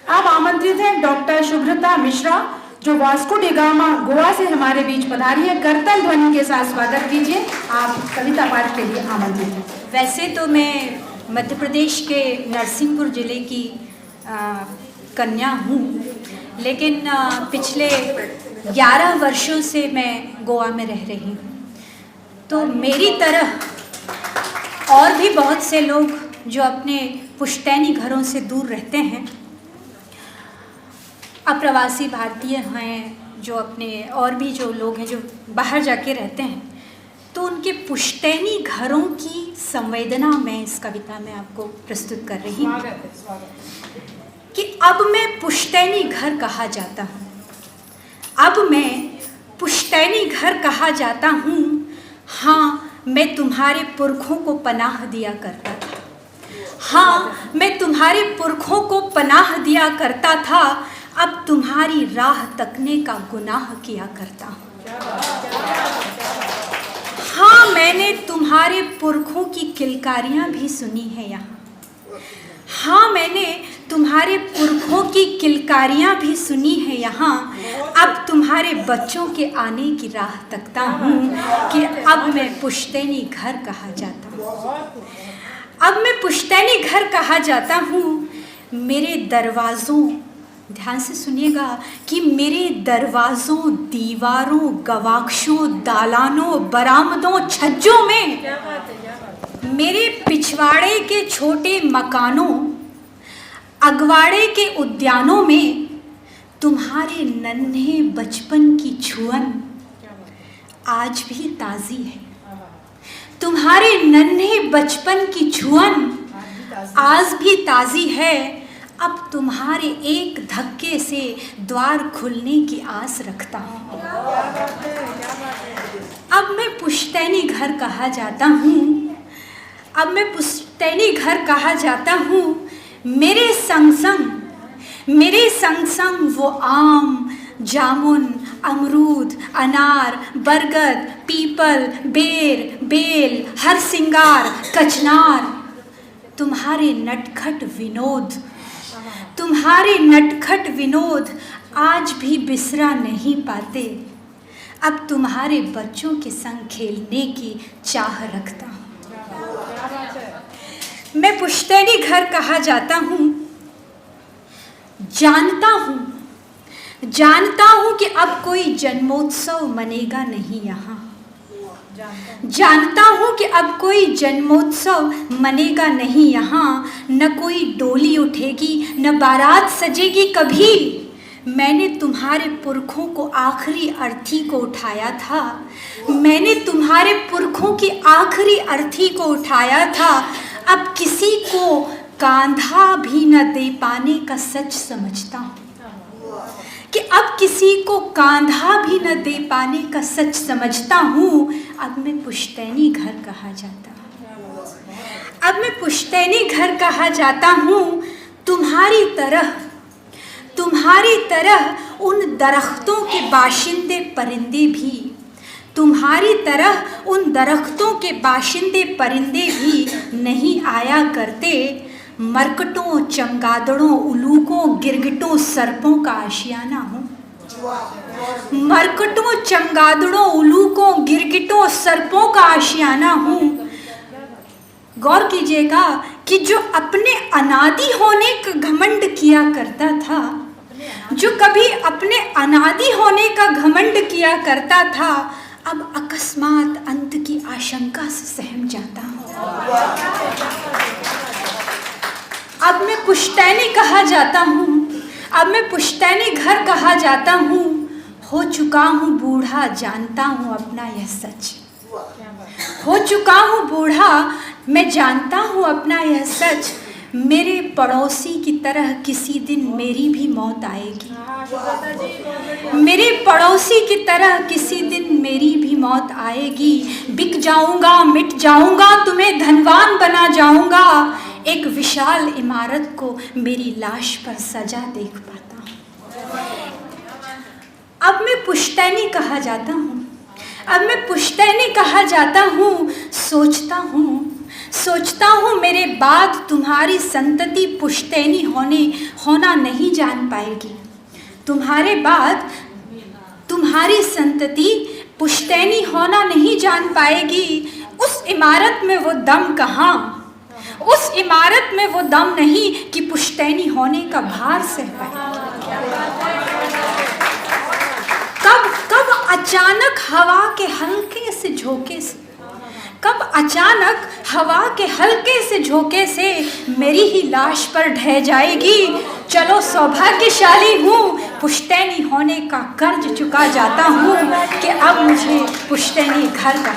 आप आमंत्रित हैं डॉक्टर शुभ्रता मिश्रा, जो वास्को डी गामा गोवा से हमारे बीच पधारी है। करतल ध्वनि के साथ स्वागत कीजिए। आप कविता पाठ के लिए आमंत्रित हैं। वैसे तो मैं मध्य प्रदेश के नरसिंहपुर ज़िले की कन्या हूँ, लेकिन पिछले 11 वर्षों से मैं गोवा में रह रही हूँ। तो मेरी तरह और भी बहुत से लोग जो अपने पुश्तैनी घरों से दूर रहते हैं, अप्रवासी भारतीय हैं, जो अपने और भी जो लोग हैं जो बाहर जाके रहते हैं, तो उनके पुश्तैनी घरों की संवेदना मैं इस कविता में आपको प्रस्तुत कर रही हूँ कि अब मैं पुश्तैनी घर कहा जाता हूँ, अब मैं पुश्तैनी घर कहा जाता हूँ। हाँ, मैं तुम्हारे पुरखों को पनाह दिया करता था, हाँ मैं तुम्हारे पुरखों को पनाह दिया करता था, अब तुम्हारी राह तकने का गुनाह किया करता हूँ। हाँ, मैंने तुम्हारे पुरखों की किलकारियाँ भी सुनी है यहाँ, हाँ मैंने तुम्हारे पुरखों की किलकारियाँ भी सुनी है यहाँ। अब तुम्हारे बच्चों के आने की राह तकता हूँ कि अब मैं पुश्तैनी घर कहा जाता हूँ, अब मैं पुश्तैनी घर कहा जाता हूँ। मेरे दरवाज़ों, ध्यान से सुनिएगा, कि मेरे दरवाज़ों, दीवारों, गवाक्षों, दालानों, बरामदों, छज्जों में, मेरे पिछवाड़े के छोटे मकानों, अगवाड़े के उद्यानों में तुम्हारे नन्हे बचपन की छुअन आज भी ताज़ी है, तुम्हारे नन्हे बचपन की छुअन आज भी ताज़ी है। अब तुम्हारे एक धक्के से द्वार खुलने की आस रखता हूँ। अब मैं पुश्तैनी घर कहा जाता हूँ, अब मैं पुश्तैनी घर कहा जाता हूँ। मेरे संग संग वो आम, जामुन, अमरूद, अनार, बरगद, पीपल, बेर, बेल, हरसिंगार, कचनार, तुम्हारे नटखट विनोद आज भी बिसरा नहीं पाते। अब तुम्हारे बच्चों के संग खेलने की चाह रखता हूँ। मैं पुश्तैनी घर कहा जाता हूँ। जानता हूँ कि अब कोई जन्मोत्सव मनेगा नहीं यहाँ, जानता हूँ कि अब कोई जन्मोत्सव मनेगा नहीं यहाँ। न कोई डोली उठेगी, न बारात सजेगी कभी। मैंने तुम्हारे पुरखों को आखिरी अर्थी को उठाया था, मैंने तुम्हारे पुरखों की आखिरी अर्थी को उठाया था। अब किसी को कांधा भी न दे पाने का सच समझता हूँ, कि अब किसी को कांधा भी न दे पाने का सच समझता हूँ। अब मैं पुश्तैनी घर कहा जाता हूँ, अब मैं पुश्तैनी घर कहा जाता हूँ। तुम्हारी तरह उन दरख्तों के बाशिंदे परिंदे भी, तुम्हारी तरह उन दरख्तों के बाशिंदे परिंदे भी नहीं आया करते। मरकटों, चमगादड़ों, उलूकों, गिरगिटों, सर्पों का आशियाना हूँ, मरकटों, चमगादड़ों, उलूकों, गिरगिटों, सर्पों का आशियाना हूँ। गौर कीजिएगा कि जो अपने अनादि होने का घमंड किया करता था, जो कभी अपने अनादि होने का घमंड किया करता था, अब अकस्मात अंत की आशंका से सहम जाता हूँ। अब मैं पुश्तैनी कहा जाता हूँ, अब मैं पुश्तैनी घर कहा जाता हूँ। हो चुका हूँ बूढ़ा, जानता हूँ अपना यह सच, हो चुका हूँ बूढ़ा, मैं जानता हूँ अपना यह सच। मेरे पड़ोसी की तरह किसी दिन मेरी भी मौत आएगी, मेरे पड़ोसी की तरह किसी दिन मेरी भी मौत आएगी। बिक जाऊंगा, मिट जाऊंगा, तुम्हें धनवान बना जाऊंगा। एक विशाल इमारत को मेरी लाश पर सजा देख पाता हूँ। अब मैं पुश्तैनी कहा जाता हूँ, अब मैं पुश्तैनी कहा जाता हूँ। सोचता हूँ मेरे बाद तुम्हारी संतति पुश्तैनी होना नहीं जान पाएगी। तुम्हारे बाद तुम्हारी संतति पुश्तैनी होना नहीं जान पाएगी। उस इमारत में वो दम कहाँ, उस इमारत में वो दम नहीं कि पुश्तैनी होने का भार सह पाए। कब अचानक हवा के हल्के से झोंके से, कब अचानक हवा के हल्के से झोंके से मेरी ही लाश पर ढह जाएगी। चलो सौभाग्यशाली हूँ, पुश्तैनी होने का कर्ज चुका जाता हूँ कि अब मुझे पुश्तैनी घर का